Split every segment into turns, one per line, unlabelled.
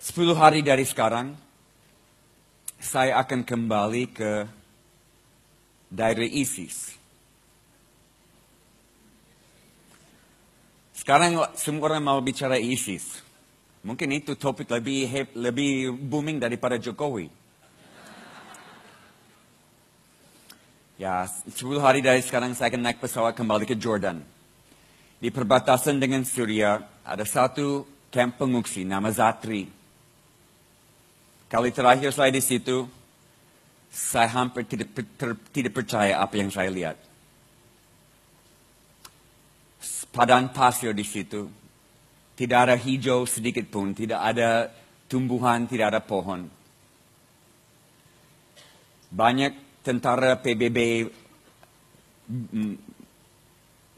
10 hari dari sekarang, saya akan kembali ke daerah ISIS. Sekarang semua orang mau bicara ISIS. Mungkin itu topik lebih booming daripada Jokowi. Ya, 10 hari dari sekarang saya akan naik pesawat kembali ke Jordan. Di perbatasan dengan Syria, ada satu kamp pengungsi nama Zatri. Kali terakhir saya di situ, saya hampir tidak percaya apa yang saya lihat. Padang pasir di situ, tidak ada hijau sedikit pun, tidak ada tumbuhan, tidak ada pohon. Banyak tentara PBB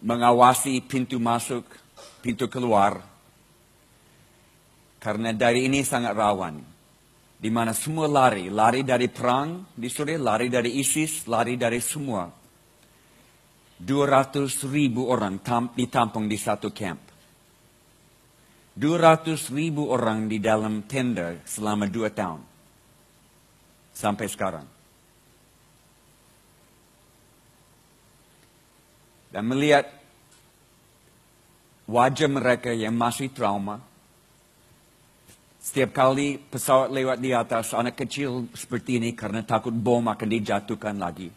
mengawasi pintu masuk, pintu keluar. Karena dari ini sangat rawan. Di mana semua lari dari perang di Suriah, lari dari ISIS, lari dari semua. 200.000 orang ditampung di satu camp. 200.000 orang di dalam tenda selama 2 tahun. Sampai sekarang. Dan melihat wajah mereka yang masih trauma. Setiap kali pesawat lewat di atas, anak kecil seperti ini karena takut bom akan dijatuhkan lagi.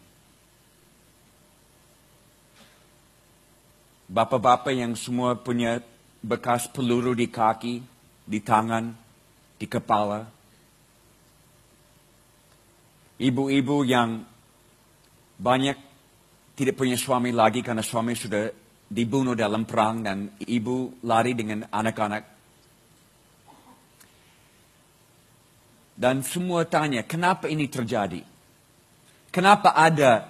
Bapak-bapak yang semua punya bekas peluru di kaki, di tangan, di kepala. Ibu-ibu yang banyak tidak punya suami lagi karena suami sudah dibunuh dalam perang dan ibu lari dengan anak-anak. Dan semua tanya, kenapa ini terjadi? Kenapa ada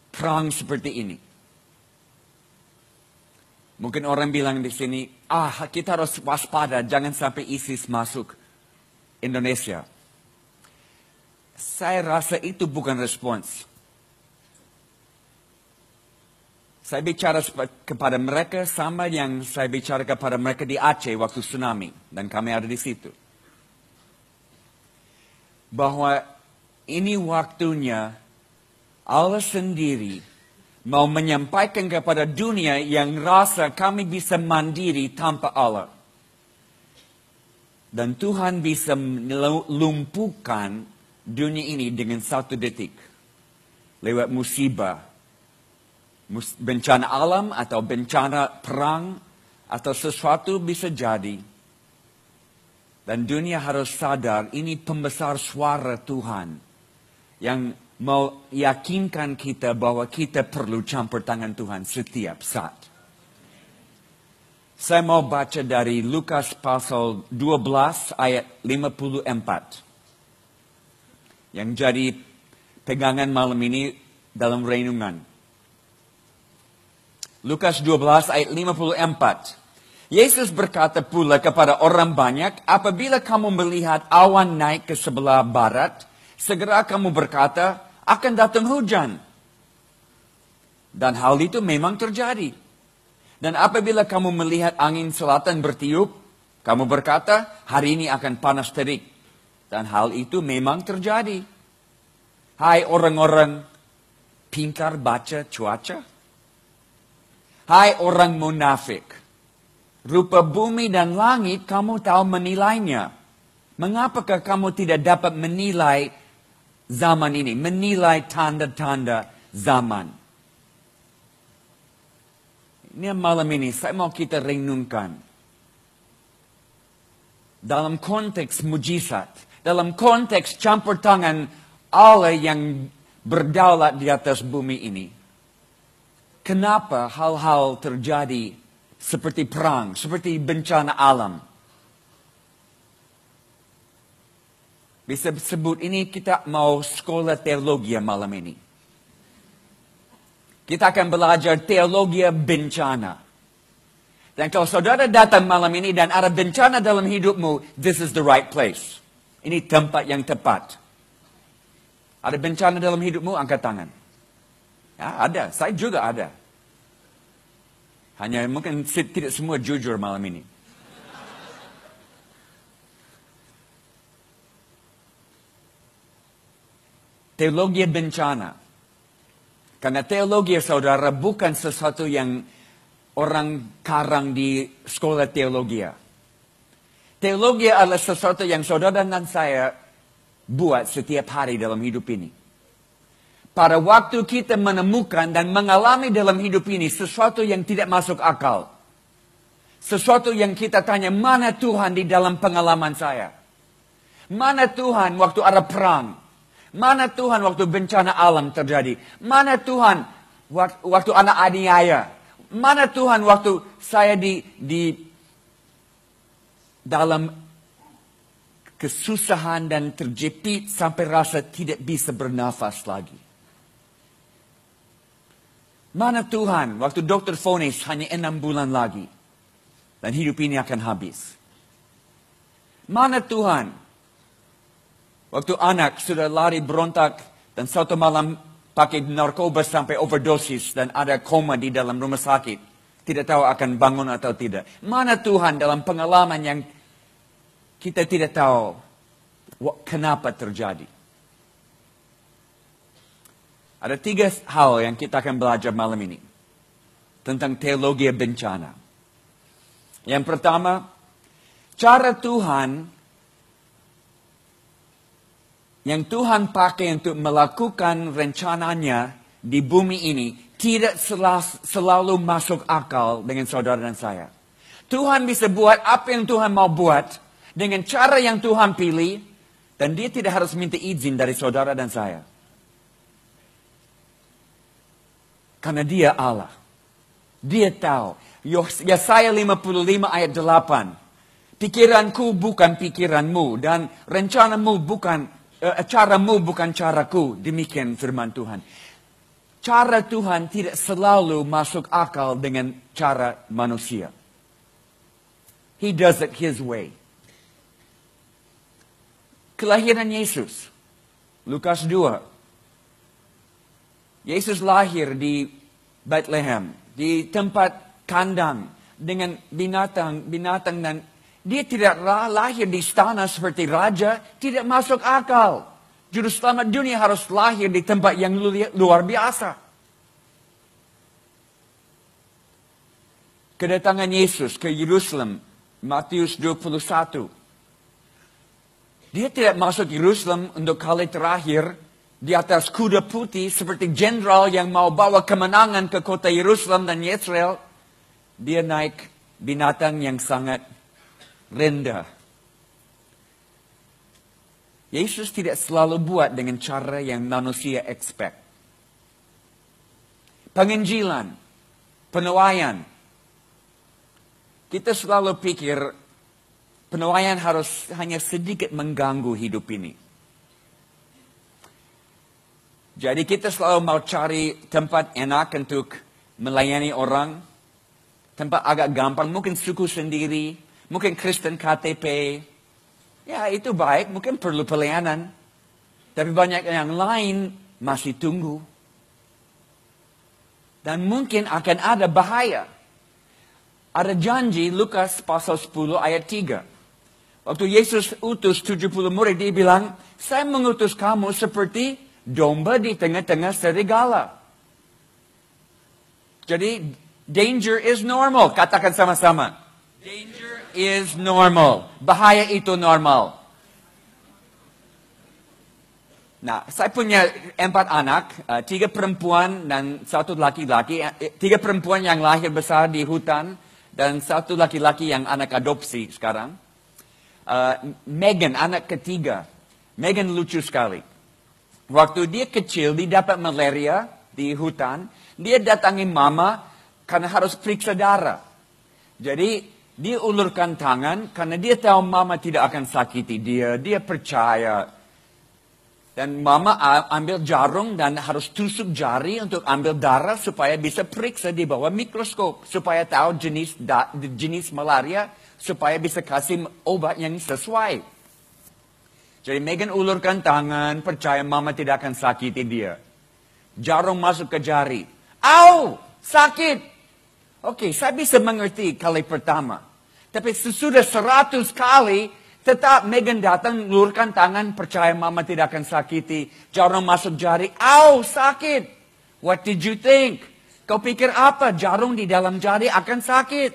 perang seperti ini? Mungkin orang bilang di sini, kita harus waspada, jangan sampai ISIS masuk Indonesia. Saya rasa itu bukan respons. Saya bicara kepada mereka sama yang saya bicara kepada mereka di Aceh waktu tsunami. Dan kami ada di situ. Bahwa ini waktunya Allah sendiri mau menyampaikan kepada dunia yang rasa kami bisa mandiri tanpa Allah. Dan Tuhan bisa melumpuhkan dunia ini dengan 1 detik. Lewat musibah. Bencana alam atau bencana perang atau sesuatu bisa jadi. Dan dunia harus sadar ini pembesar suara Tuhan. Yang mau yakinkan kita bahwa kita perlu campur tangan Tuhan setiap saat. Saya mau baca dari Lukas pasal 12 ayat 54. Yang jadi pegangan malam ini dalam renungan. Lukas 12 ayat 54. Yesus berkata pula kepada orang banyak, apabila kamu melihat awan naik ke sebelah barat, segera kamu berkata, akan datang hujan. Dan hal itu memang terjadi. Dan apabila kamu melihat angin selatan bertiup, kamu berkata, hari ini akan panas terik. Dan hal itu memang terjadi. Hai orang-orang pintar baca cuaca. Hai orang munafik. Rupa bumi dan langit kamu tahu menilainya. Mengapakah kamu tidak dapat menilai zaman ini? Menilai tanda-tanda zaman. Ini malam ini saya mau kita renungkan. Dalam konteks mujizat. Dalam konteks campur tangan Allah yang berdaulat di atas bumi ini. Kenapa hal-hal terjadi seperti perang, seperti bencana alam. Bisa sebut ini kita mau sekolah teologi malam ini. Kita akan belajar teologi bencana. Dan kalau saudara datang malam ini dan ada bencana dalam hidupmu, this is the right place. Ini tempat yang tepat. Ada bencana dalam hidupmu, angkat tangan. Ya, ada, saya juga ada. Hanya mungkin tidak semua jujur malam ini. Teologi bencana. Karena teologi, saudara, bukan sesuatu yang orang karang di sekolah teologi. Teologi adalah sesuatu yang saudara dan saya buat setiap hari dalam hidup ini. Pada waktu kita menemukan dan mengalami dalam hidup ini sesuatu yang tidak masuk akal. Sesuatu yang kita tanya, mana Tuhan di dalam pengalaman saya? Mana Tuhan waktu ada perang? Mana Tuhan waktu bencana alam terjadi? Mana Tuhan waktu anak aniaya? Mana Tuhan waktu saya di dalam kesusahan dan terjepit sampai rasa tidak bisa bernafas lagi? Mana Tuhan waktu dokter vonis hanya 6 bulan lagi dan hidup ini akan habis? Mana Tuhan waktu anak sudah lari berontak dan suatu malam pakai narkoba sampai overdosis dan ada koma di dalam rumah sakit, tidak tahu akan bangun atau tidak? Mana Tuhan dalam pengalaman yang kita tidak tahu kenapa terjadi? Ada 3 hal yang kita akan belajar malam ini tentang teologi bencana. Yang pertama, cara Tuhan yang Tuhan pakai untuk melakukan rencananya di bumi ini tidak selalu masuk akal dengan saudara dan saya. Tuhan bisa buat apa yang Tuhan mau buat dengan cara yang Tuhan pilih, dan dia tidak harus minta izin dari saudara dan saya. Karena dia Allah. Dia tahu. Yesaya 55 ayat 8. Pikiranku bukan pikiranmu dan rencanamu bukan caramu bukan caraku. Demikian firman Tuhan. Cara Tuhan tidak selalu masuk akal dengan cara manusia. He does it his way. Kelahiran Yesus. Lukas 2. Yesus lahir di Bethlehem, di tempat kandang dengan binatang dan dia tidak lahir di istana seperti raja, tidak masuk akal. Juru selamat dunia harus lahir di tempat yang luar biasa. Kedatangan Yesus ke Yerusalem, Matius 21. Dia tidak masuk Yerusalem untuk kali terakhir di atas kuda putih seperti jenderal yang mau bawa kemenangan ke kota Yerusalem dan Yesreel. Dia naik binatang yang sangat rendah. Yesus tidak selalu buat dengan cara yang manusia expect. Penginjilan, penuaian. Kita selalu pikir penuaian harus hanya sedikit mengganggu hidup ini. Jadi kita selalu mau cari tempat enak untuk melayani orang. Tempat agak gampang, mungkin suku sendiri, mungkin Kristen KTP. Ya itu baik, mungkin perlu pelayanan. Tapi banyak yang lain masih tunggu. Dan mungkin akan ada bahaya. Ada janji Lukas pasal 10 ayat 3. Waktu Yesus utus 70 murid, dia bilang, saya mengutus kamu seperti domba di tengah-tengah serigala. Jadi, danger is normal. Katakan sama-sama. Danger is normal. Bahaya itu normal. Nah, saya punya 4 anak, 3 perempuan dan 1 laki-laki. 3 perempuan yang lahir besar di hutan dan 1 laki-laki yang anak adopsi sekarang. Megan, anak ketiga. Megan lucu sekali. Waktu dia kecil, dia dapat malaria di hutan. Dia datangi mama karena harus periksa darah. Jadi, dia ulurkan tangan karena dia tahu mama tidak akan sakiti dia. Dia percaya. Dan mama ambil jarum dan harus tusuk jari untuk ambil darah supaya bisa periksa di bawah mikroskop. Supaya tahu jenis malaria, supaya bisa kasih obat yang sesuai. Jadi Megan ulurkan tangan, percaya mama tidak akan sakiti dia. Jarum masuk ke jari. Au! Sakit! Oke, saya bisa mengerti kali pertama. Tapi sesudah 100 kali, Tetap Megan datang, lurkan tangan, percaya mama tidak akan sakiti. Jarum masuk jari, au, sakit. What did you think? Kau pikir apa? Jarum di dalam jari akan sakit.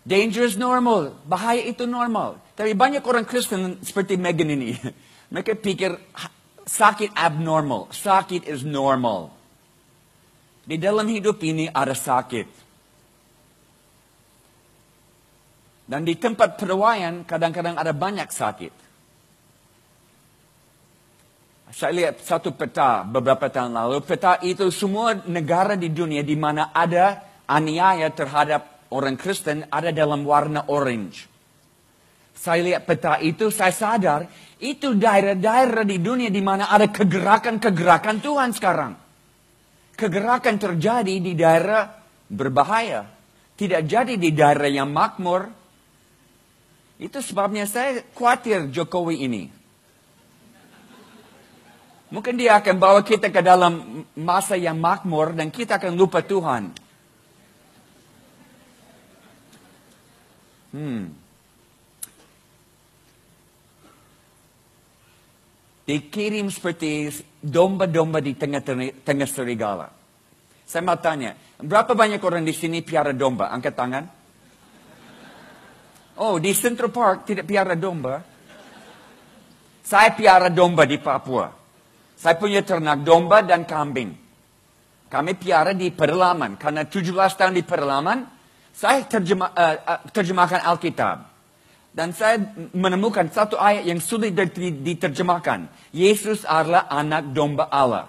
Dangerous normal. Bahaya itu normal. Tapi banyak orang Kristen seperti Megan ini. Mereka pikir sakit abnormal. Sakit is normal. Di dalam hidup ini ada sakit. Dan di tempat perwaian kadang-kadang ada banyak sakit. Saya lihat satu peta beberapa tahun lalu. Peta itu semua negara di dunia di mana ada aniaya terhadap orang Kristen ada dalam warna orange. Saya lihat peta itu, saya sadar itu daerah-daerah di dunia di mana ada kegerakan-kegerakan Tuhan sekarang. Kegerakan terjadi di daerah berbahaya. Tidak jadi di daerah yang makmur. Itu sebabnya saya khawatir Jokowi ini. Mungkin dia akan bawa kita ke dalam masa yang makmur dan kita akan lupa Tuhan. Dikirim seperti domba-domba di tengah serigala. Saya mau tanya, berapa banyak orang di sini piara domba? Angkat tangan. Oh, di Central Park tidak piara domba. Saya piara domba di Papua. Saya punya ternak domba dan kambing. Kami piara di pedalaman. Karena 17 tahun di pedalaman, saya terjemahkan Alkitab. Dan saya menemukan satu ayat yang sulit diterjemahkan. Yesus adalah anak domba Allah.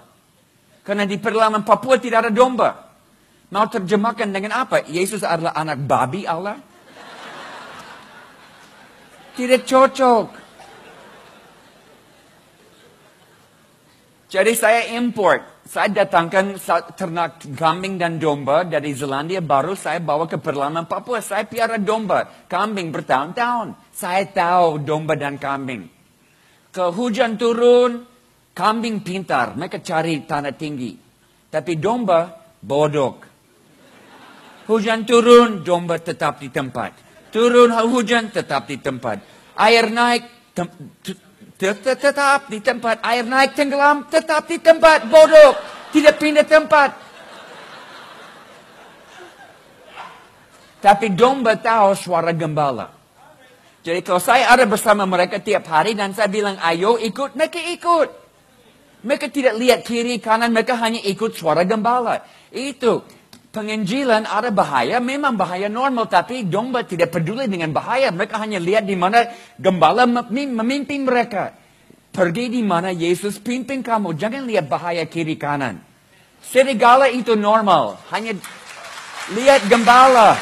Karena di pedalaman Papua tidak ada domba. Mau terjemahkan dengan apa? Yesus adalah anak babi Allah? Tidak cocok. Jadi saya import. Saya datangkan ternak kambing dan domba dari Zelandia. Baru saya bawa ke pedalaman Papua. Saya piara domba, kambing bertahun-tahun. Saya tahu domba dan kambing. Ke hujan turun, kambing pintar. Mereka cari tanah tinggi. Tapi domba bodoh. Hujan turun, domba tetap di tempat. Turun hujan, tetap di tempat. Air naik, tetap di tempat. Air naik, tenggelam, tetap di tempat. Bodoh, tidak pindah tempat. Tapi domba tahu suara gembala. Jadi kalau saya ada bersama mereka tiap hari dan saya bilang, ayo ikut, mereka ikut. Mereka tidak lihat kiri kanan, mereka hanya ikut suara gembala. Itu. Penginjilan ada bahaya, memang bahaya normal. Tapi domba tidak peduli dengan bahaya. Mereka hanya lihat di mana gembala memimpin mereka. Pergi di mana Yesus pimpin kamu. Jangan lihat bahaya kiri kanan. Serigala itu normal. Hanya lihat gembala.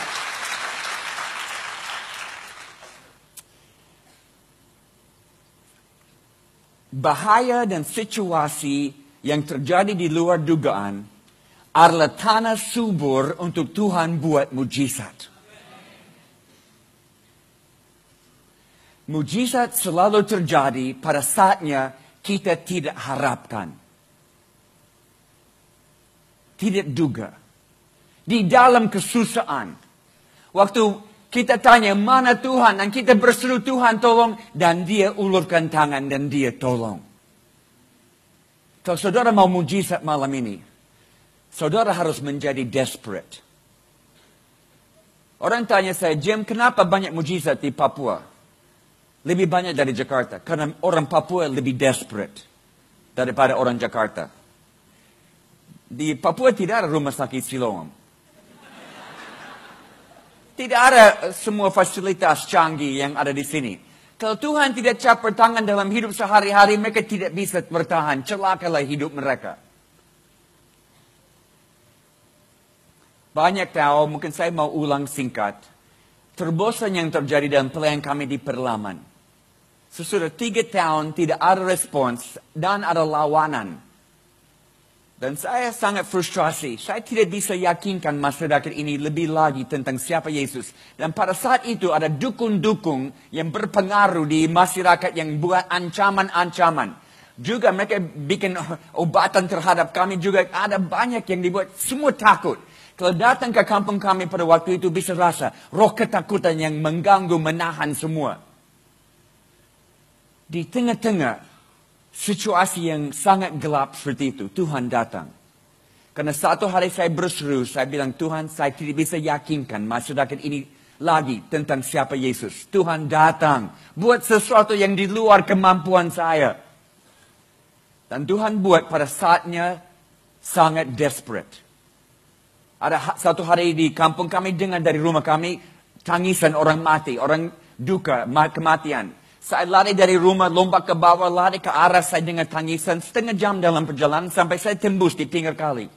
Bahaya dan situasi yang terjadi di luar dugaan adalah tanah subur untuk Tuhan buat mujizat. Mujizat selalu terjadi pada saatnya kita tidak harapkan. Tidak duga. Di dalam kesusahan. Waktu kita tanya mana Tuhan dan kita berseru Tuhan tolong. Dan dia ulurkan tangan dan dia tolong. Kalau saudara mau mujizat malam ini. Saudara harus menjadi desperate. Orang tanya saya, Jim, kenapa banyak mujizat di Papua? Lebih banyak dari Jakarta. Karena orang Papua lebih desperate daripada orang Jakarta. Di Papua tidak ada rumah sakit Siloam. Tidak ada semua fasilitas canggih yang ada di sini. Kalau Tuhan tidak campur tangan dalam hidup sehari-hari, mereka tidak bisa bertahan. Celakalah hidup mereka. Banyak tahu, mungkin saya mau ulang singkat. Terobosan yang terjadi dalam pelayan kami di pedalaman. Sesudah 3 tahun tidak ada respons dan ada lawanan. Dan saya sangat frustrasi. Saya tidak bisa yakinkan masyarakat ini lebih lagi tentang siapa Yesus. Dan pada saat itu ada dukun-dukun yang berpengaruh di masyarakat yang buat ancaman-ancaman. Juga mereka bikin obatan terhadap kami juga. Ada banyak yang dibuat, semua takut. Kalau datang ke kampung kami pada waktu itu bisa rasa roh ketakutan yang mengganggu, menahan semua. Di tengah-tengah situasi yang sangat gelap seperti itu, Tuhan datang. Karena satu hari saya berseru, saya bilang, Tuhan, saya tidak bisa yakinkan masyarakat ini lagi tentang siapa Yesus. Tuhan datang, buat sesuatu yang di luar kemampuan saya. Dan Tuhan buat pada saatnya sangat desperate. Ada satu hari di kampung kami, dengar dari rumah kami, tangisan orang mati, orang duka, kematian. Saya lari dari rumah, lompat ke bawah, lari ke arah, saya dengar tangisan. Setengah jam dalam perjalanan, sampai saya tembus di pinggir kali.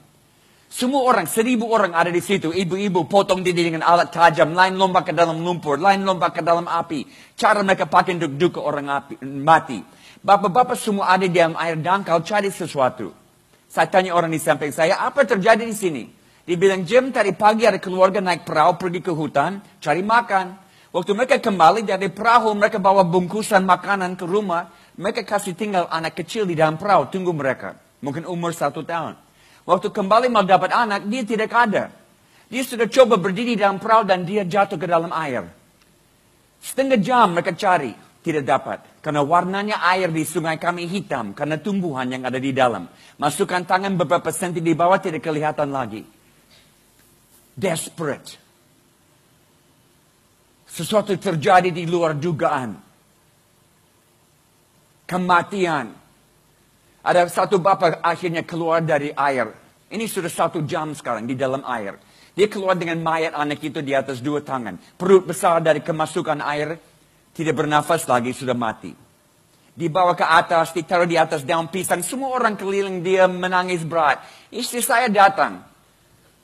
Semua orang, 1,000 orang ada di situ. Ibu-ibu potong diri dengan alat tajam. Lain lompat ke dalam lumpur, lain lompat ke dalam api. Cara mereka pakai untuk duka orang mati. Bapak-bapak semua ada di dalam air dangkal cari sesuatu. Saya tanya orang di samping saya, apa terjadi di sini? Dia bilang, Jim, tadi pagi ada keluarga naik perahu pergi ke hutan, cari makan. Waktu mereka kembali dari perahu, mereka bawa bungkusan makanan ke rumah. Mereka kasih tinggal anak kecil di dalam perahu, tunggu mereka. Mungkin umur 1 tahun. Waktu kembali mau dapat anak, dia tidak ada. Dia sudah coba berdiri dalam perahu dan dia jatuh ke dalam air. Setengah jam mereka cari, tidak dapat. Karena warnanya air di sungai kami hitam, karena tumbuhan yang ada di dalam. Masukkan tangan beberapa senti di bawah, tidak kelihatan lagi. Desperate. Sesuatu terjadi di luar dugaan. Kematian. Ada satu bapak akhirnya keluar dari air. Ini sudah 1 jam sekarang di dalam air. Dia keluar dengan mayat anak itu di atas 2 tangan. Perut besar dari kemasukan air. Tidak bernafas lagi, sudah mati. Dibawa ke atas, ditaruh di atas daun pisang. Semua orang keliling dia menangis berat. Istri saya datang.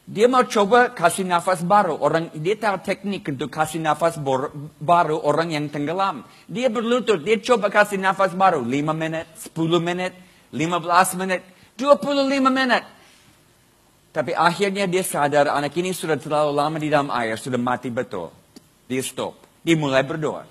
Dia mau coba kasih nafas baru. Dia tahu teknik untuk kasih nafas baru orang yang tenggelam. Dia berlutut, dia coba kasih nafas baru. 5 menit, 10 menit, 15 menit, 25 menit. Tapi akhirnya dia sadar anak ini sudah terlalu lama di dalam air, sudah mati betul. Dia stop. Dia mulai berdoa.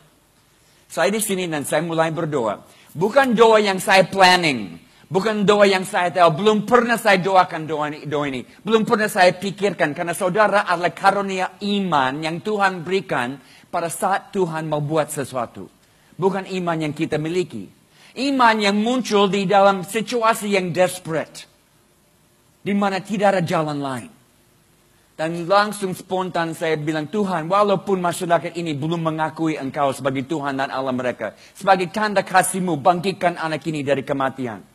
Saya di sini dan saya mulai berdoa. Bukan doa yang saya planning. Bukan doa yang saya tahu. Belum pernah saya doakan doa ini. Belum pernah saya pikirkan. Karena saudara adalah karunia iman yang Tuhan berikan pada saat Tuhan mau buat sesuatu. Bukan iman yang kita miliki. Iman yang muncul di dalam situasi yang desperate. Di mana tidak ada jalan lain. Dan langsung spontan saya bilang, Tuhan, walaupun masyarakat ini belum mengakui Engkau sebagai Tuhan dan Allah mereka. Sebagai tanda kasih-Mu, bangkitkan anak ini dari kematian.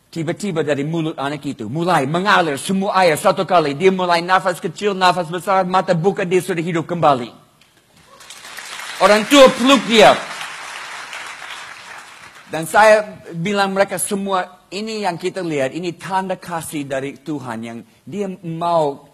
Tiba-tiba dari mulut anak itu mulai mengalir semua air satu kali. Dia mulai nafas kecil, nafas besar, mata buka, dia sudah hidup kembali. Orang tua peluk dia. Dan saya bilang mereka semua, ini yang kita lihat, ini tanda kasih dari Tuhan yang dia mau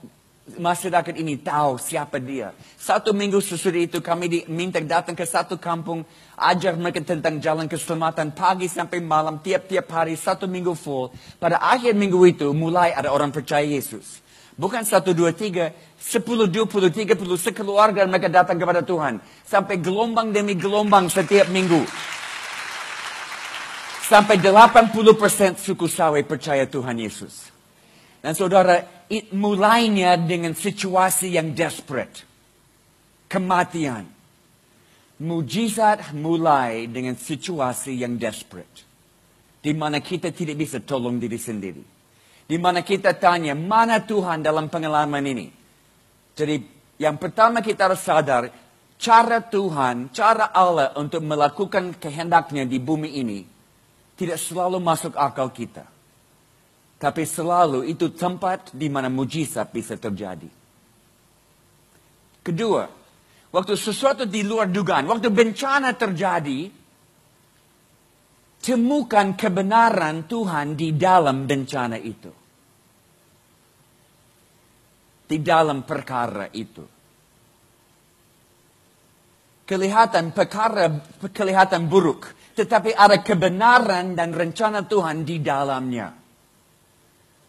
masyarakat ini tahu siapa dia. 1 minggu sesudah itu kami diminta datang ke satu kampung, ajar mereka tentang jalan keselamatan pagi sampai malam, tiap-tiap hari, 1 minggu full. Pada akhir minggu itu mulai ada orang percaya Yesus. Bukan 1, 2, 3, 10, 20, 30, sekeluarga mereka datang kepada Tuhan. Sampai gelombang demi gelombang setiap minggu. Sampai 80% suku Sawe percaya Tuhan Yesus. Dan saudara, mulainya dengan situasi yang desperate. Kematian. Mujizat mulai dengan situasi yang desperate. Di mana kita tidak bisa tolong diri sendiri. Di mana kita tanya, mana Tuhan dalam pengalaman ini? Jadi, yang pertama kita harus sadar, cara Tuhan, cara Allah untuk melakukan kehendaknya di bumi ini, tidak selalu masuk akal kita. Tapi selalu itu tempat di mana mujizat bisa terjadi. Kedua, waktu sesuatu di luar dugaan, waktu bencana terjadi, temukan kebenaran Tuhan di dalam bencana itu. Di dalam perkara itu. Kelihatan buruk. Tetapi ada kebenaran dan rencana Tuhan di dalamnya.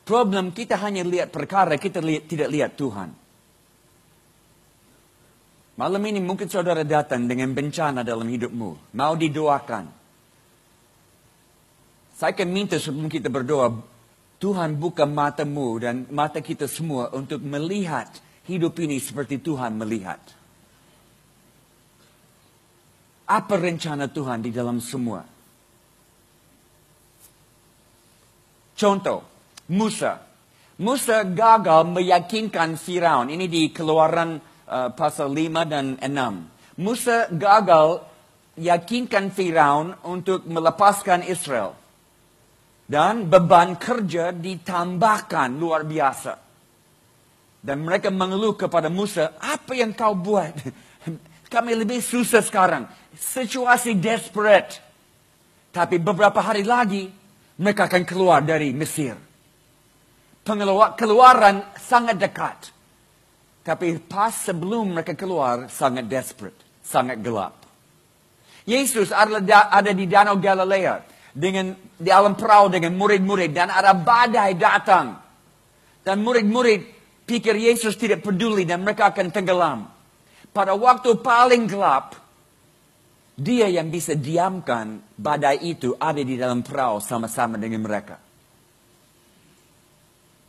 Problem kita hanya lihat perkara, kita tidak lihat Tuhan. Malam ini mungkin saudara datang dengan bencana dalam hidupmu. Mau didoakan. Saya akan minta sebelum kita berdoa, Tuhan buka matamu dan mata kita semua untuk melihat hidup ini seperti Tuhan melihat. Apa rencana Tuhan di dalam semua? Contoh, Musa. Musa gagal meyakinkan Firaun. Ini di Keluaran pasal 5 dan 6. Musa gagal yakinkan Firaun untuk melepaskan Israel. Dan beban kerja ditambahkan luar biasa. Dan mereka mengeluh kepada Musa, apa yang kau buat? Kami lebih susah sekarang. Situasi desperate. Tapi beberapa hari lagi, mereka akan keluar dari Mesir. Keluaran sangat dekat. Tapi pas sebelum mereka keluar, sangat desperate. Sangat gelap. Yesus ada di Danau Galilea. Di alam perahu dengan murid-murid. Dan ada badai datang. Dan murid-murid pikir Yesus tidak peduli dan mereka akan tenggelam. Pada waktu paling gelap, dia yang bisa diamkan badai itu ada di dalam perahu sama-sama dengan mereka.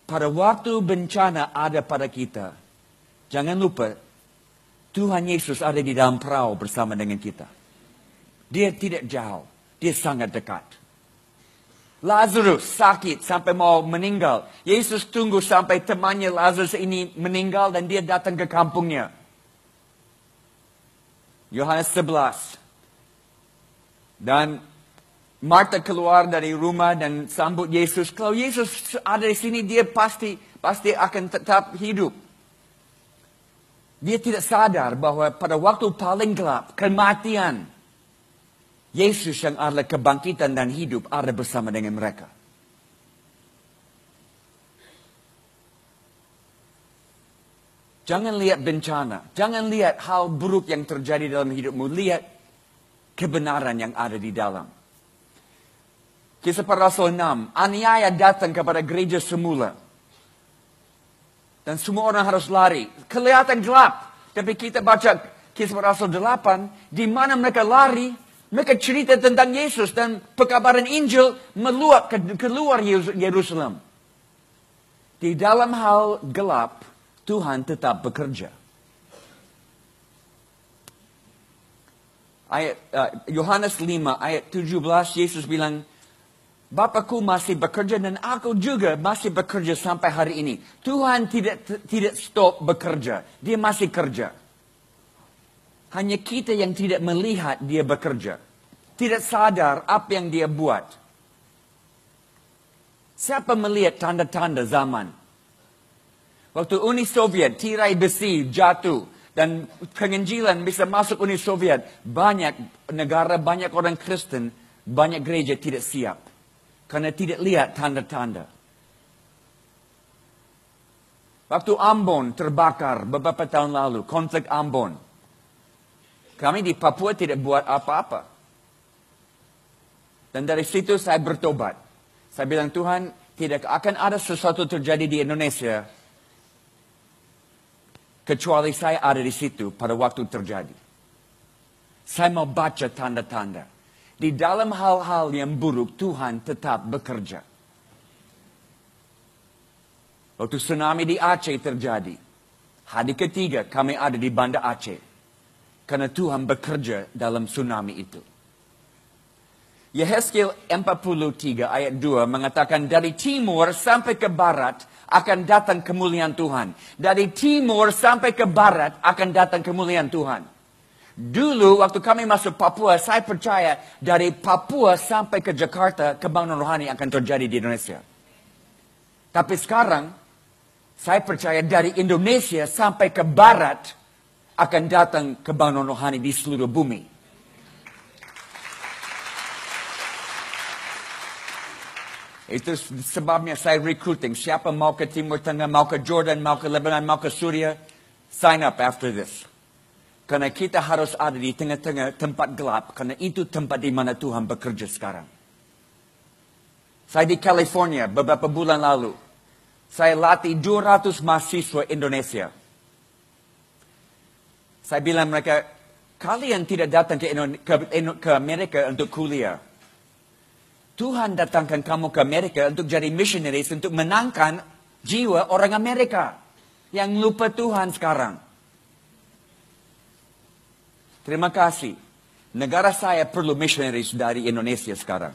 Pada waktu bencana ada pada kita, jangan lupa, Tuhan Yesus ada di dalam perahu bersama dengan kita. Dia tidak jauh, dia sangat dekat. Lazarus sakit sampai mau meninggal. Yesus tunggu sampai temannya Lazarus ini meninggal dan dia datang ke kampungnya. Yohanes 11. Dan Marta keluar dari rumah dan sambut Yesus. Kalau Yesus ada di sini, dia pasti akan tetap hidup. Dia tidak sadar bahwa pada waktu paling gelap, kematian, Yesus yang adalah kebangkitan dan hidup ada bersama dengan mereka. Jangan lihat bencana. Jangan lihat hal buruk yang terjadi dalam hidupmu. Lihat kebenaran yang ada di dalam. Kisah Para Rasul 6. Aniaya datang kepada gereja semula. Dan semua orang harus lari. Kelihatan gelap. Tapi kita baca Kisah Para Rasul 8. Di mana mereka lari. Mereka cerita tentang Yesus. Dan pekabaran Injil meluap keluar Yerusalem. Di dalam hal gelap, Tuhan tetap bekerja. Yohanes 5 ayat 17 Yesus bilang, Bapakku masih bekerja dan aku juga masih bekerja sampai hari ini. Tuhan tidak stop bekerja. Dia masih kerja. Hanya kita yang tidak melihat dia bekerja. Tidak sadar apa yang dia buat. Siapa melihat tanda-tanda zaman? Waktu Uni Soviet, tirai besi jatuh. Dan penginjilan bisa masuk Uni Soviet. Banyak negara, banyak orang Kristen, banyak gereja tidak siap. Karena tidak lihat tanda-tanda. Waktu Ambon terbakar beberapa tahun lalu, konflik Ambon. Kami di Papua tidak buat apa-apa. Dan dari situ saya bertobat. Saya bilang, Tuhan, tidak akan ada sesuatu terjadi di Indonesia kecuali saya ada di situ pada waktu terjadi. Saya mau baca tanda-tanda. Di dalam hal-hal yang buruk, Tuhan tetap bekerja. Waktu tsunami di Aceh terjadi, hari ketiga kami ada di Banda Aceh. Karena Tuhan bekerja dalam tsunami itu. Yehezkiel 43 ayat 2 mengatakan, dari timur sampai ke barat akan datang kemuliaan Tuhan. Dari timur sampai ke barat akan datang kemuliaan Tuhan. Dulu waktu kami masuk Papua, saya percaya dari Papua sampai ke Jakarta, kebangkitan rohani akan terjadi di Indonesia. Tapi sekarang, saya percaya dari Indonesia sampai ke barat, akan datang kebangkitan rohani di seluruh bumi. Itu sebabnya saya recruiting. Siapa mau ke Timur Tengah, mau ke Jordan, mau ke Lebanon, mau ke Syria, sign up after this. Karena kita harus ada di tengah-tengah tempat gelap. Karena itu tempat di mana Tuhan bekerja sekarang. Saya di California beberapa bulan lalu. Saya latih 200 mahasiswa Indonesia. Saya bilang mereka, kalian tidak datang ke Amerika untuk kuliah. Tuhan datangkan kamu ke Amerika untuk jadi missionaries, untuk menangkan jiwa orang Amerika yang lupa Tuhan sekarang. Terima kasih. Negara saya perlu missionaries dari Indonesia sekarang.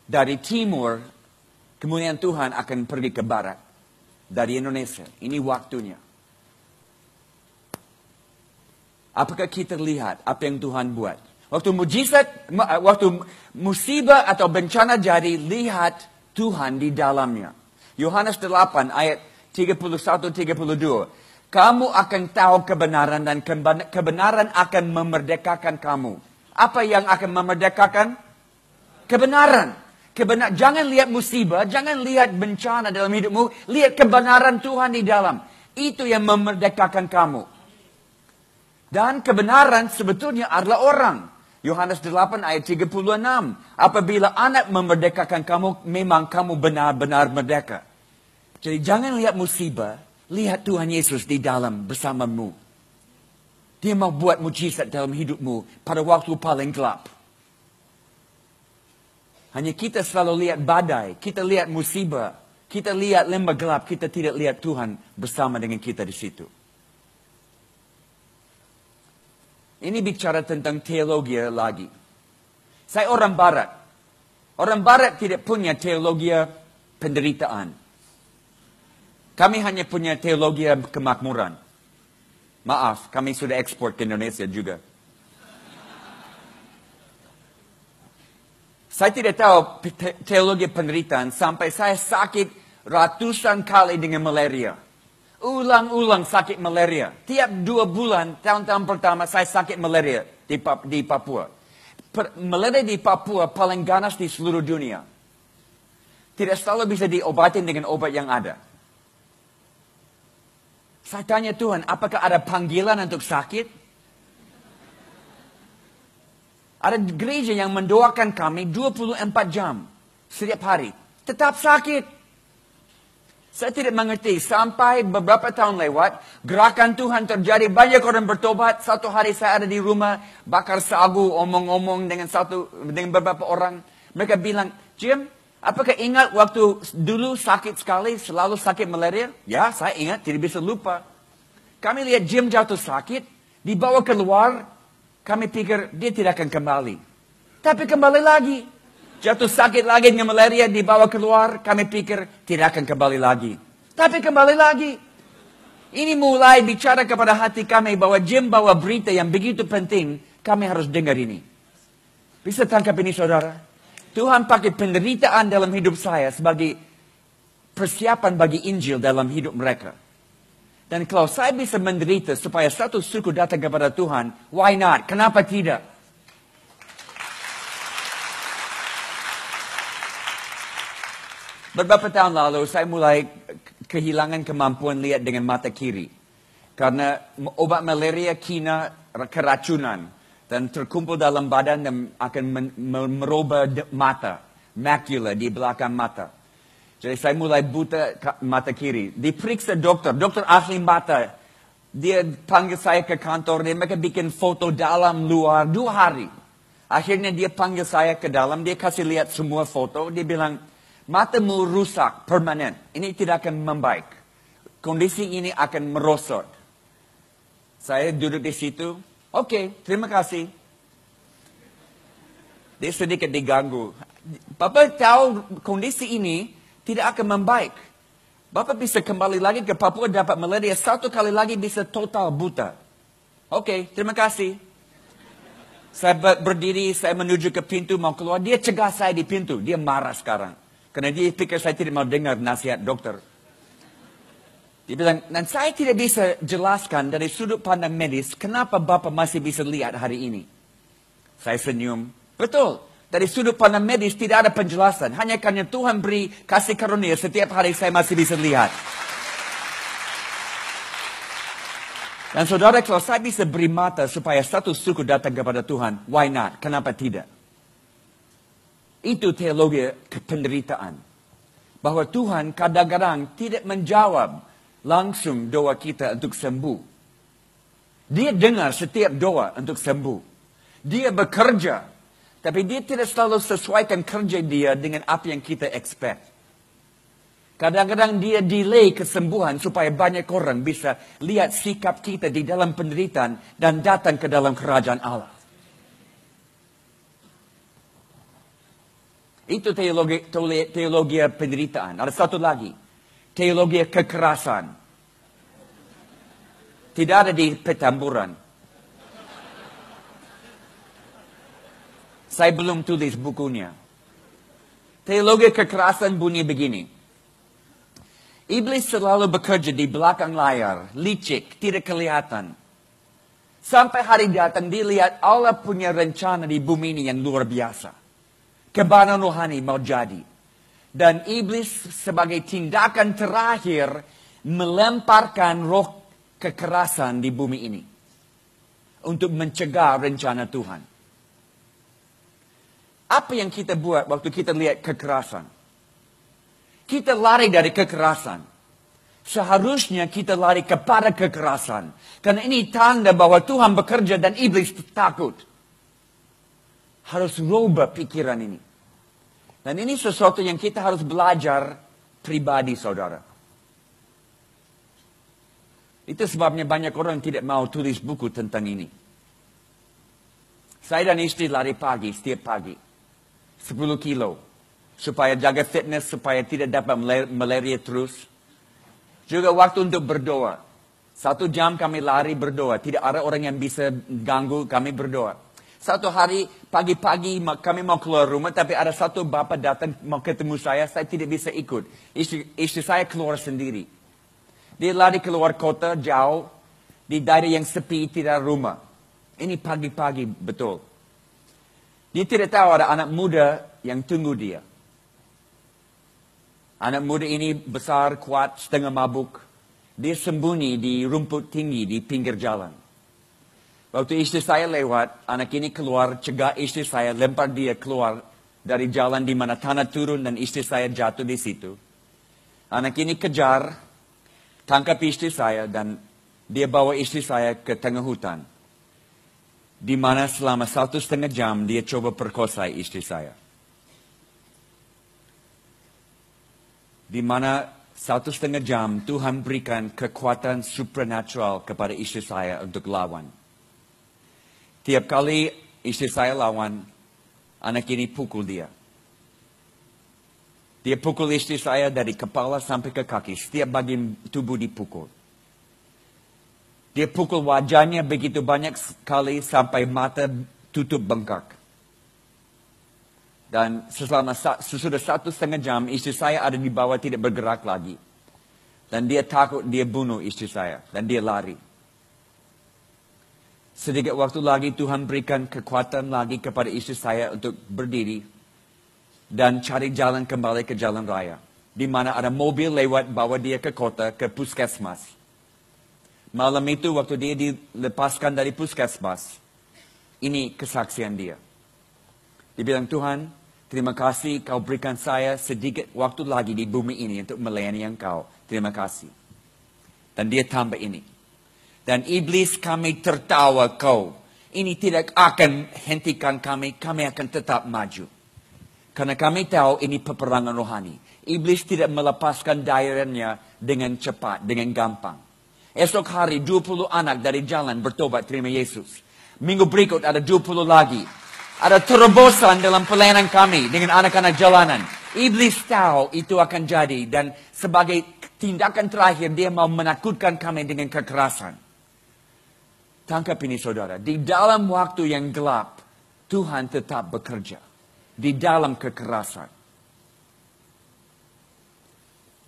Dari timur, kemuliaan Tuhan akan pergi ke barat. Dari Indonesia. Ini waktunya. Apakah kita lihat apa yang Tuhan buat? Waktu mujizat, waktu musibah atau bencana jadi, lihat Tuhan di dalamnya. Yohanes 8 ayat 31-32. Kamu akan tahu kebenaran dan kebenaran akan memerdekakan kamu. Apa yang akan memerdekakan? Kebenaran. Jangan lihat musibah, jangan lihat bencana dalam hidupmu. Lihat kebenaran Tuhan di dalam. Itu yang memerdekakan kamu. Dan kebenaran sebetulnya adalah orang. Yohanes 8 ayat 36. Apabila anak memerdekakan kamu, memang kamu benar-benar merdeka. Jadi jangan lihat musibah, lihat Tuhan Yesus di dalam bersamamu. Dia mau buat mujizat dalam hidupmu pada waktu paling gelap. Hanya kita selalu lihat badai, kita lihat musibah, kita lihat lembah gelap, kita tidak lihat Tuhan bersama dengan kita di situ. Ini bicara tentang teologi lagi. Saya orang barat. Orang barat tidak punya teologi penderitaan. Kami hanya punya teologi kemakmuran. Maaf, kami sudah ekspor ke Indonesia juga. Saya tidak tahu teologi penderitaan sampai saya sakit ratusan kali dengan malaria. Ulang-ulang sakit malaria. Tiap 2 bulan, tahun-tahun pertama saya sakit malaria di Papua. Malaria di Papua paling ganas di seluruh dunia. Tidak selalu bisa diobati dengan obat yang ada. Saya tanya Tuhan, apakah ada panggilan untuk sakit? Ada gereja yang mendoakan kami 24 jam setiap hari. Tetap sakit. Saya tidak mengerti. Sampai beberapa tahun lewat, gerakan Tuhan terjadi. Banyak orang bertobat. Satu hari saya ada di rumah, bakar sagu, omong-omong dengan beberapa orang. Mereka bilang, Jim, apakah ingat waktu dulu sakit sekali, selalu sakit malaria? Ya, saya ingat, tidak bisa lupa. Kami lihat Jim jatuh sakit, dibawa keluar, kami pikir dia tidak akan kembali. Tapi kembali lagi. Jatuh sakit lagi dengan malaria, dibawa keluar, kami pikir tidak akan kembali lagi. Tapi kembali lagi. Ini mulai bicara kepada hati kami bahwa Jim bawa berita yang begitu penting, kami harus dengar ini. Bisa tangkap ini saudara? Tuhan pakai penderitaan dalam hidup saya sebagai persiapan bagi Injil dalam hidup mereka. Dan kalau saya bisa menderita supaya satu suku datang kepada Tuhan, why not? Kenapa tidak? Beberapa tahun lalu saya mulai kehilangan kemampuan lihat dengan mata kiri. Karena obat malaria kina keracunan. Dan terkumpul dalam badan dan akan merubah mata. Macula di belakang mata. Jadi saya mulai buta mata kiri. Diperiksa dokter ahli mata. Dia panggil saya ke kantor, dia mereka bikin foto dalam luar 2 hari. Akhirnya dia panggil saya ke dalam, dia kasih lihat semua foto, dia bilang, matamu rusak permanen. Ini tidak akan membaik. Kondisi ini akan merosot. Saya duduk di situ. Oke, terima kasih. Dia sedikit diganggu. Bapak tahu kondisi ini tidak akan membaik. Bapak bisa kembali lagi ke Papua dapat malaria 1 kali lagi bisa total buta. Oke, terima kasih. Saya berdiri, saya menuju ke pintu mau keluar. Dia cegah saya di pintu. Dia marah sekarang. Karena dia pikir saya tidak mau dengar nasihat dokter. Dia bilang, dan saya tidak bisa jelaskan dari sudut pandang medis, kenapa Bapak masih bisa lihat hari ini. Saya senyum. Betul, dari sudut pandang medis tidak ada penjelasan. Hanya karena Tuhan beri kasih karunia, setiap hari saya masih bisa lihat. Dan saudara, kalau saya bisa beri mata supaya satu suku datang kepada Tuhan, why not? Kenapa tidak? Itu teologi penderitaan. Bahwa Tuhan kadang-kadang tidak menjawab langsung doa kita untuk sembuh. Dia dengar setiap doa untuk sembuh. Dia bekerja. Tapi dia tidak selalu sesuaikan kerja dia dengan apa yang kita expect. Kadang-kadang dia delay kesembuhan supaya banyak orang bisa lihat sikap kita di dalam penderitaan dan datang ke dalam kerajaan Allah. Itu teologi penderitaan. Ada satu lagi. Teologi kekerasan. Tidak ada di Petamburan. Saya belum tulis bukunya. Teologi kekerasan bunyi begini. Iblis selalu bekerja di belakang layar, licik, tidak kelihatan. Sampai hari datang dilihat Allah punya rencana di bumi ini yang luar biasa. Kebanan rohani mau jadi. Dan iblis sebagai tindakan terakhir melemparkan roh kekerasan di bumi ini. Untuk mencegah rencana Tuhan. Apa yang kita buat waktu kita lihat kekerasan? Kita lari dari kekerasan. Seharusnya kita lari kepada kekerasan. Karena ini tanda bahwa Tuhan bekerja dan iblis takut. Harus rubah pikiran ini. Dan ini sesuatu yang kita harus belajar pribadi, saudara. Itu sebabnya banyak orang tidak mau tulis buku tentang ini. Saya dan istri lari pagi, setiap pagi. 10 kilo. Supaya jaga fitness, supaya tidak dapat malaria terus. Juga waktu untuk berdoa. 1 jam kami lari berdoa. Tidak ada orang yang bisa ganggu kami berdoa. Satu hari pagi-pagi kami mau keluar rumah. Tapi ada satu bapak datang mau ketemu saya tidak bisa ikut. Istri saya keluar sendiri. Dia lari keluar kota jauh. Di daerah yang sepi tidak ada rumah. Ini pagi-pagi betul. Dia tidak tahu ada anak muda yang tunggu dia. Anak muda ini besar, kuat, setengah mabuk. Dia sembunyi di rumput tinggi di pinggir jalan. Waktu istri saya lewat, anak ini keluar, cegah istri saya, lempar dia keluar dari jalan di mana tanah turun dan istri saya jatuh di situ. Anak ini kejar, tangkap istri saya dan dia bawa istri saya ke tengah hutan. Di mana selama 1,5 jam dia coba perkosa istri saya. Di mana 1,5 jam Tuhan berikan kekuatan supernatural kepada istri saya untuk lawan. Tiap kali istri saya lawan, anak ini pukul dia. Dia pukul istri saya dari kepala sampai ke kaki. Setiap bagian tubuh dipukul. Dia pukul wajahnya begitu banyak sekali sampai mata tutup bengkak. Dan sesudah 1,5 jam, istri saya ada di bawah tidak bergerak lagi. Dan dia takut dia bunuh istri saya. Dan dia lari. Sedikit waktu lagi Tuhan berikan kekuatan lagi kepada istri saya untuk berdiri. Dan cari jalan kembali ke jalan raya. Di mana ada mobil lewat bawa dia ke kota, ke puskesmas. Malam itu waktu dia dilepaskan dari puskesmas. Ini kesaksian dia. Dia bilang, Tuhan, terima kasih kau berikan saya sedikit waktu lagi di bumi ini untuk melayani engkau. Terima kasih. Dan dia tambah ini. Dan iblis kami tertawa kau. Ini tidak akan hentikan kami. Kami akan tetap maju. Karena kami tahu ini peperangan rohani. Iblis tidak melepaskan daerahnya dengan cepat, dengan gampang. Esok hari 20 anak dari jalan bertobat terima Yesus. Minggu berikut ada 20 lagi. Ada terobosan dalam pelayanan kami dengan anak-anak jalanan. Iblis tahu itu akan jadi. Dan sebagai tindakan terakhir dia mau menakutkan kami dengan kekerasan. Tangkap ini saudara. Di dalam waktu yang gelap, Tuhan tetap bekerja. Di dalam kekerasan.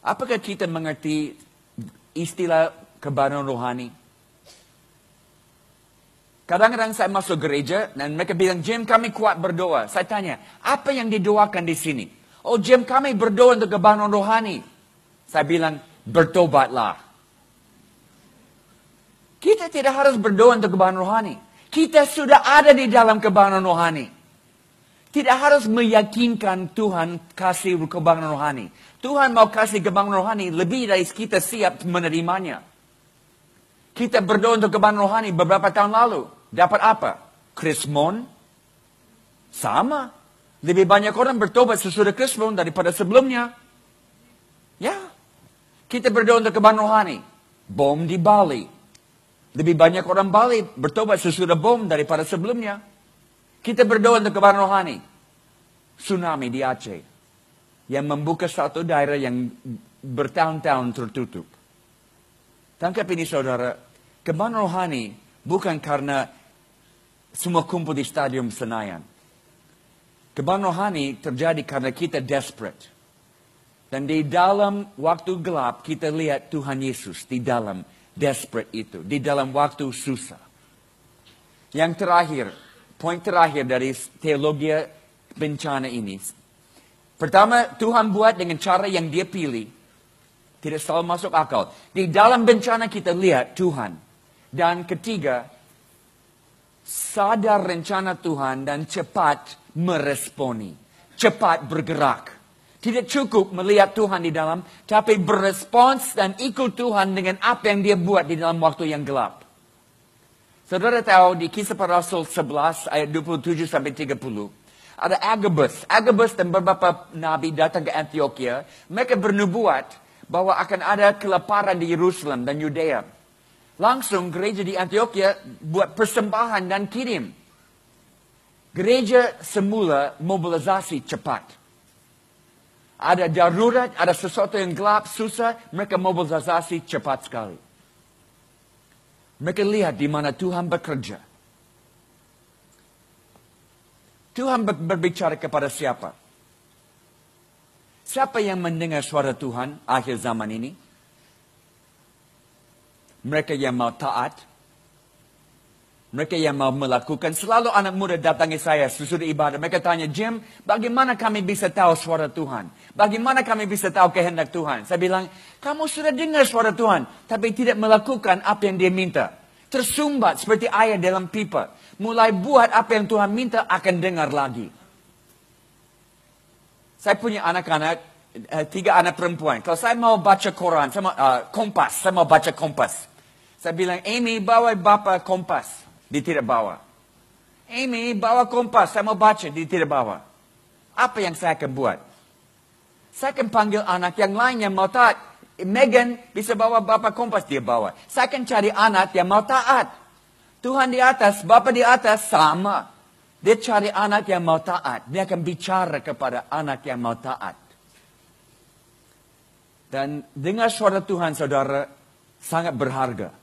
Apakah kita mengerti istilah kebaran rohani? Kadang-kadang saya masuk gereja dan mereka bilang, Jim kami kuat berdoa. Saya tanya, apa yang didoakan di sini? Oh Jim kami berdoa untuk kebahagiaan rohani. Saya bilang, bertobatlah. Kita tidak harus berdoa untuk kebahagiaan rohani. Kita sudah ada di dalam kebahagiaan rohani. Tidak harus meyakinkan Tuhan kasih kebahagiaan rohani. Tuhan mau kasih kebahagiaan rohani lebih dari kita siap menerimanya. Kita berdoa untuk kebangkitan rohani beberapa tahun lalu. Dapat apa? Krismon. Sama. Lebih banyak orang bertobat sesudah Krismon daripada sebelumnya. Ya. Kita berdoa untuk kebangkitan rohani. Bom di Bali. Lebih banyak orang Bali bertobat sesudah bom daripada sebelumnya. Kita berdoa untuk kebangkitan rohani. Tsunami di Aceh. Yang membuka satu daerah yang bertahun-tahun tertutup. Tangkap ini saudara. Kebangkitan rohani bukan karena semua kumpul di stadion Senayan. Kebangkitan rohani terjadi karena kita desperate. Dan di dalam waktu gelap kita lihat Tuhan Yesus di dalam desperate itu. Di dalam waktu susah. Yang terakhir, poin terakhir dari teologi bencana ini. Pertama, Tuhan buat dengan cara yang dia pilih. Tidak selalu masuk akal. Di dalam bencana kita lihat Tuhan. Dan ketiga, sadar rencana Tuhan dan cepat meresponi. Cepat bergerak. Tidak cukup melihat Tuhan di dalam, tapi berespons dan ikut Tuhan dengan apa yang dia buat di dalam waktu yang gelap. Saudara tahu di Kisah Para Rasul 11 ayat 27 sampai 30. Ada Agabus. Agabus dan beberapa nabi datang ke Antioquia. Mereka bernubuat bahwa akan ada kelaparan di Yerusalem dan Yudea. Langsung gereja di Antioquia buat persembahan dan kirim. Gereja semula mobilisasi cepat. Ada darurat, ada sesuatu yang gelap, susah, mereka mobilisasi cepat sekali. Mereka lihat di mana Tuhan bekerja. Tuhan berbicara kepada siapa? Siapa yang mendengar suara Tuhan akhir zaman ini? Mereka yang mau taat. Mereka yang mau melakukan. Selalu anak muda datangi saya sesudah ibadah. Mereka tanya, Jim, bagaimana kami bisa tahu suara Tuhan? Bagaimana kami bisa tahu kehendak Tuhan? Saya bilang, kamu sudah dengar suara Tuhan, tapi tidak melakukan apa yang dia minta. Tersumbat seperti air dalam pipa. Mulai buat apa yang Tuhan minta, akan dengar lagi. Saya punya anak-anak, 3 anak perempuan. Kalau saya mau baca Quran, saya mau, Kompas, saya mau baca Kompas. Saya bilang, Amy, bawa Bapa Kompas. Dia tidak bawa. Amy, bawa Kompas, saya mau baca. Dia tidak bawa. Apa yang saya akan buat? Saya akan panggil anak yang lain yang mau taat. Megan bisa bawa Bapa Kompas, dia bawa. Saya akan cari anak yang mau taat. Tuhan di atas, Bapa di atas, sama. Dia cari anak yang mau taat. Dia akan bicara kepada anak yang mau taat. Dan dengar suara Tuhan, saudara, sangat berharga.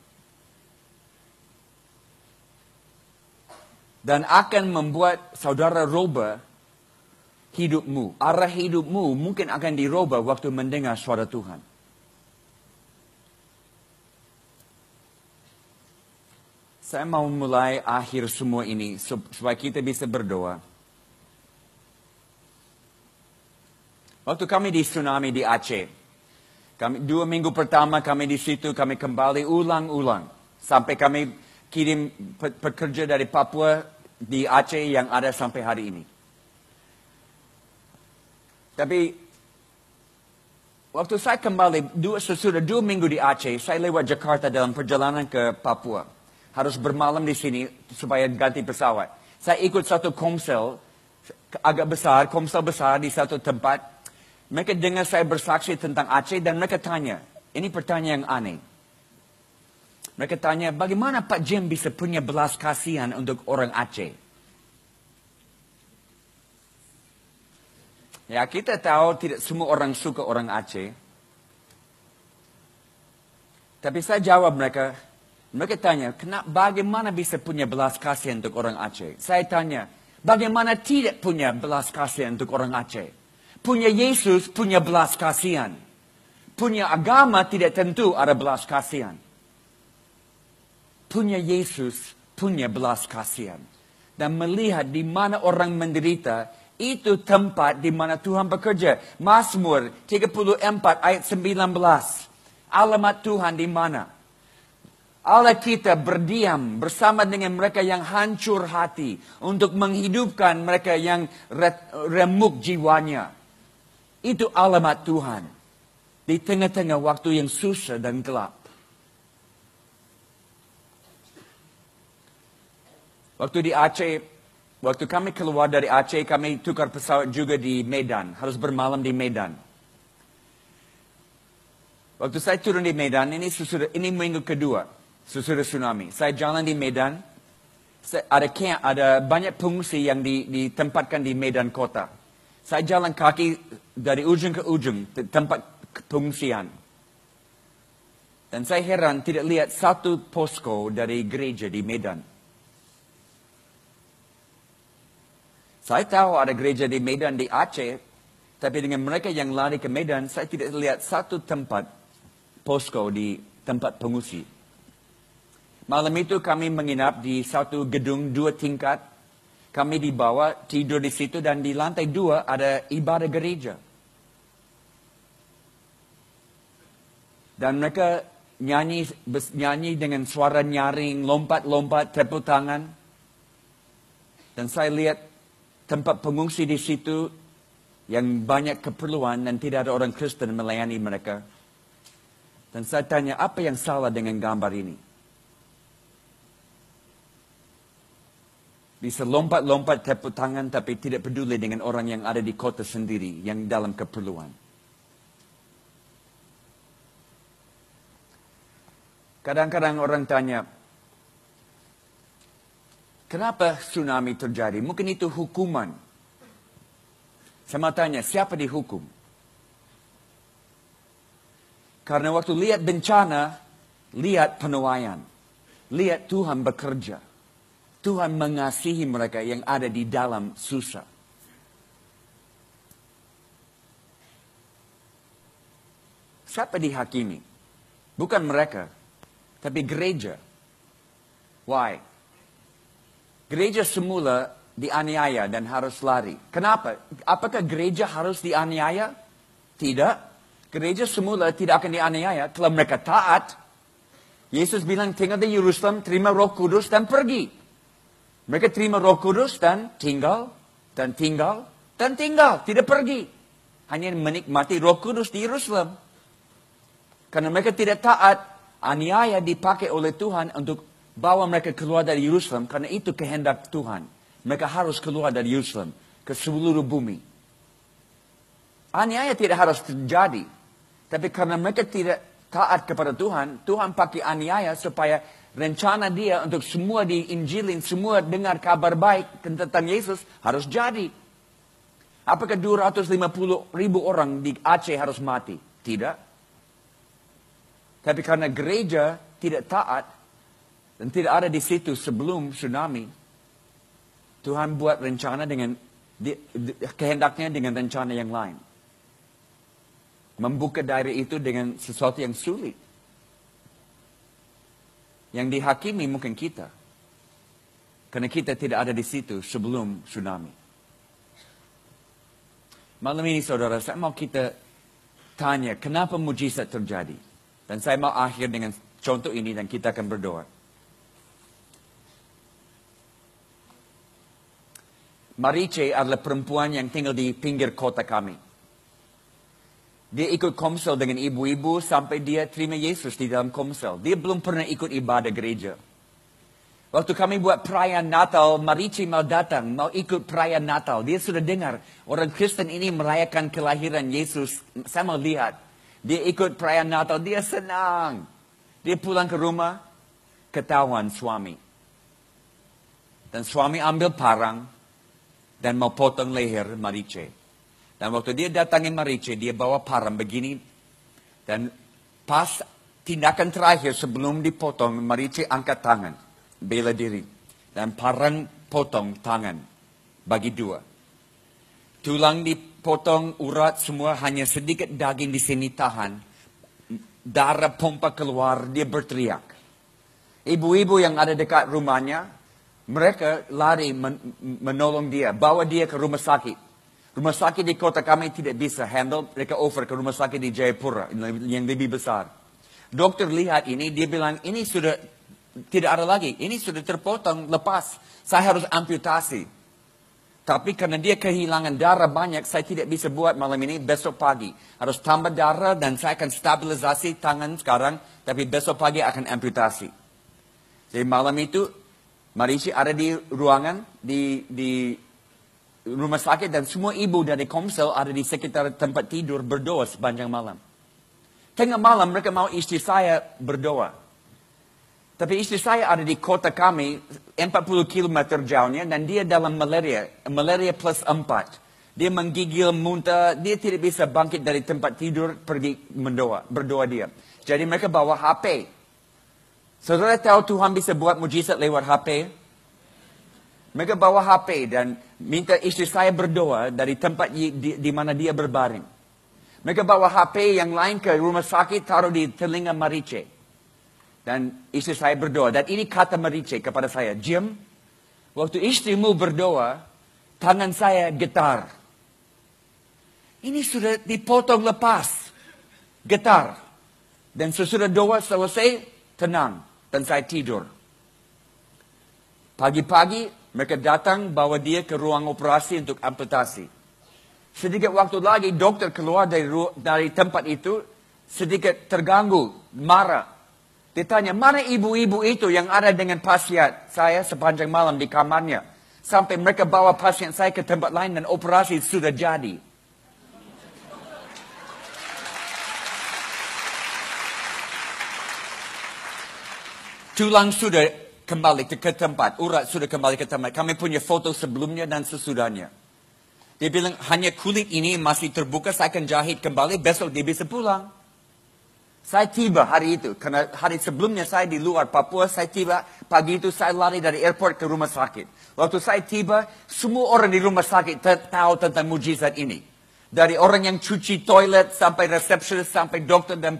Dan akan membuat saudara rubah hidupmu. Arah hidupmu mungkin akan dirubah waktu mendengar suara Tuhan. Saya mau mulai akhir semua ini supaya kita bisa berdoa. Waktu kami di tsunami di Aceh, 2 minggu pertama kami di situ, kami kembali ulang-ulang. Sampai kami kirim pekerja dari Papua di Aceh yang ada sampai hari ini. Tapi waktu saya kembali, sesudah 2 minggu di Aceh, saya lewat Jakarta dalam perjalanan ke Papua. Harus bermalam di sini supaya ganti pesawat. Saya ikut satu komsel agak besar, komsel besar di satu tempat. Mereka dengar saya bersaksi tentang Aceh dan mereka tanya, ini pertanyaan yang aneh. Mereka tanya, bagaimana Pak Jim bisa punya belas kasihan untuk orang Aceh? Ya, kita tahu tidak semua orang suka orang Aceh. Tapi saya jawab mereka tanya, bagaimana bisa punya belas kasihan untuk orang Aceh? Saya tanya, bagaimana tidak punya belas kasihan untuk orang Aceh? Punya Yesus, punya belas kasihan. Punya agama tidak tentu ada belas kasihan. Punya Yesus, punya belas kasihan. Dan melihat di mana orang menderita, itu tempat di mana Tuhan bekerja. Mazmur 34 ayat 19. Alamat Tuhan di mana? Allah kita berdiam bersama dengan mereka yang hancur hati. Untuk menghidupkan mereka yang remuk jiwanya. Itu alamat Tuhan. Di tengah-tengah waktu yang susah dan gelap. Waktu di Aceh, waktu kami keluar dari Aceh, kami tukar pesawat juga di Medan. Harus bermalam di Medan. Waktu saya turun di Medan, ini minggu kedua, sesudah tsunami. Saya jalan di Medan, ada banyak pengungsi yang ditempatkan di Medan kota. Saya jalan kaki dari ujung ke ujung, tempat pengungsian. Dan saya heran tidak lihat satu posko dari gereja di Medan. Saya tahu ada gereja di Medan di Aceh, tapi dengan mereka yang lari ke Medan, saya tidak lihat satu tempat posko di tempat pengungsi. Malam itu kami menginap di satu gedung 2 tingkat. Kami di bawah tidur di situ dan di lantai 2 ada ibadah gereja. Dan mereka nyanyi dengan suara nyaring, lompat-lompat, tepuk tangan. Dan saya lihat tempat pengungsi di situ yang banyak keperluan dan tidak ada orang Kristen melayani mereka. Dan saya tanya, apa yang salah dengan gambar ini? Bisa lompat-lompat tepuk tangan tapi tidak peduli dengan orang yang ada di kota sendiri, yang dalam keperluan. Kadang-kadang orang tanya, kenapa tsunami terjadi? Mungkin itu hukuman. Saya mau tanya, siapa dihukum? Karena waktu lihat bencana, lihat penuaian. Lihat Tuhan bekerja. Tuhan mengasihi mereka yang ada di dalam susah. Siapa dihakimi? Bukan mereka, tapi gereja. Why? Gereja semula dianiaya dan harus lari. Kenapa? Apakah gereja harus dianiaya? Tidak. Gereja semula tidak akan dianiaya kalau mereka taat. Yesus bilang tinggal di Yerusalem, terima Roh Kudus dan pergi. Mereka terima Roh Kudus dan tinggal, dan tinggal, dan tinggal. Tidak pergi. Hanya menikmati Roh Kudus di Yerusalem. Karena mereka tidak taat, aniaya dipakai oleh Tuhan untuk bawa mereka keluar dari Yerusalem. Karena itu kehendak Tuhan. Mereka harus keluar dari Yerusalem ke seluruh bumi. Aniaya tidak harus terjadi. Tapi karena mereka tidak taat kepada Tuhan, Tuhan pakai aniaya supaya rencana dia untuk semua diinjilin, semua dengar kabar baik tentang Yesus harus jadi. Apakah 250.000 orang di Aceh harus mati? Tidak. Tapi karena gereja tidak taat dan tidak ada di situ sebelum tsunami, Tuhan buat rencana dengan kehendaknya dengan rencana yang lain. Membuka daerah itu dengan sesuatu yang sulit. Yang dihakimi mungkin kita. Karena kita tidak ada di situ sebelum tsunami. Malam ini saudara, saya mau kita tanya kenapa mujizat terjadi. Dan saya mau akhir dengan contoh ini dan kita akan berdoa. Marice adalah perempuan yang tinggal di pinggir kota kami. Dia ikut komsel dengan ibu-ibu sampai dia terima Yesus di dalam komsel. Dia belum pernah ikut ibadah gereja. Waktu kami buat perayaan Natal, Marici mau datang, mau ikut perayaan Natal. Dia sudah dengar orang Kristen ini merayakan kelahiran Yesus. Saya mau lihat. Dia ikut perayaan Natal, dia senang. Dia pulang ke rumah, ketahuan suami. Dan suami ambil parang dan mau potong leher Marice. Dan waktu dia datangin Marice, dia bawa parang begini. Dan pas tindakan terakhir sebelum dipotong, Marice angkat tangan. Bela diri. Dan parang potong tangan. Bagi 2. Tulang dipotong, urat semua, hanya sedikit daging di sini tahan. Darah pompa keluar, dia berteriak. Ibu-ibu yang ada dekat rumahnya, mereka lari menolong dia. Bawa dia ke rumah sakit. Rumah sakit di kota kami tidak bisa handle, mereka over ke rumah sakit di Jayapura yang lebih besar. Dokter lihat ini, dia bilang ini sudah tidak ada lagi, ini sudah terpotong, lepas. Saya harus amputasi. Tapi karena dia kehilangan darah banyak, saya tidak bisa buat malam ini, besok pagi. Harus tambah darah dan saya akan stabilisasi tangan sekarang, tapi besok pagi akan amputasi. Jadi malam itu, Marici ada di ruangan, di rumah sakit, dan semua ibu dari Komsel ada di sekitar tempat tidur berdoa sepanjang malam. Tengah malam mereka mau istri saya berdoa. Tapi istri saya ada di kota kami, 40 km jauhnya, dan dia dalam malaria plus 4. Dia menggigil, muntah, dia tidak bisa bangkit dari tempat tidur, pergi berdoa dia. Jadi mereka bawa HP. Saudara tahu Tuhan bisa buat mujizat lewat HP? Mereka bawa HP dan minta istri saya berdoa dari tempat di mana dia berbaring. Mereka bawa HP yang lain ke rumah sakit, taruh di telinga Marice. Dan istri saya berdoa. Dan ini kata Marice kepada saya, Jim, waktu istrimu berdoa, tangan saya getar. Ini sudah dipotong lepas. Getar. Dan sesudah doa selesai, tenang. Dan saya tidur. Pagi-pagi, mereka datang bawa dia ke ruang operasi untuk amputasi. Sedikit waktu lagi, dokter keluar dari tempat itu, sedikit terganggu, marah. Dia tanya, mana ibu-ibu itu yang ada dengan pasien saya sepanjang malam di kamarnya. Sampai mereka bawa pasien saya ke tempat lain dan operasi sudah jadi. Tulang sudah kembali ke tempat, urat sudah kembali ke tempat. Kami punya foto sebelumnya dan sesudahnya. Dia bilang, hanya kulit ini masih terbuka, saya akan jahit kembali, besok dia bisa pulang. Saya tiba hari itu, karena hari sebelumnya saya di luar Papua, saya tiba, pagi itu saya lari dari airport ke rumah sakit. Waktu saya tiba, semua orang di rumah sakit tahu tentang mujizat ini. Dari orang yang cuci toilet, sampai resepsionis, sampai dokter dan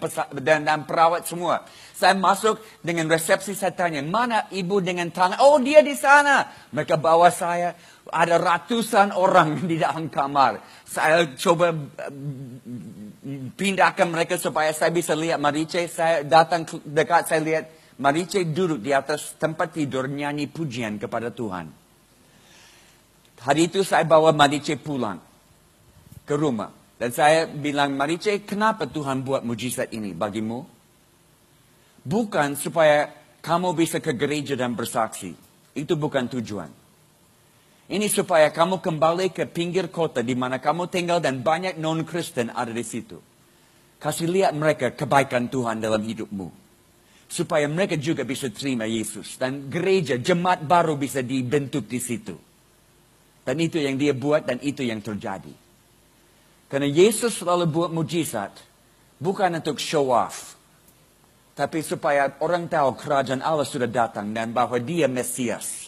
perawat semua. Saya masuk dengan resepsi, saya tanya, mana ibu dengan tangan? Oh, dia di sana. Mereka bawa saya, ada ratusan orang di dalam kamar. Saya coba pindahkan mereka supaya saya bisa lihat Marice. Saya datang dekat, saya lihat Marice duduk di atas tempat tidur nyanyi pujian kepada Tuhan. Hari itu saya bawa Marice pulang ke rumah. Dan saya bilang, Marice, kenapa Tuhan buat mujizat ini bagimu? Bukan supaya kamu bisa ke gereja dan bersaksi. Itu bukan tujuan. Ini supaya kamu kembali ke pinggir kota di mana kamu tinggal dan banyak non-Kristen ada di situ. Kasih lihat mereka kebaikan Tuhan dalam hidupmu. Supaya mereka juga bisa terima Yesus. Dan gereja, jemaat baru bisa dibentuk di situ. Dan itu yang dia buat dan itu yang terjadi. Karena Yesus selalu buat mujizat. Bukan untuk show off. Tapi supaya orang tahu kerajaan Allah sudah datang dan bahwa dia Mesias.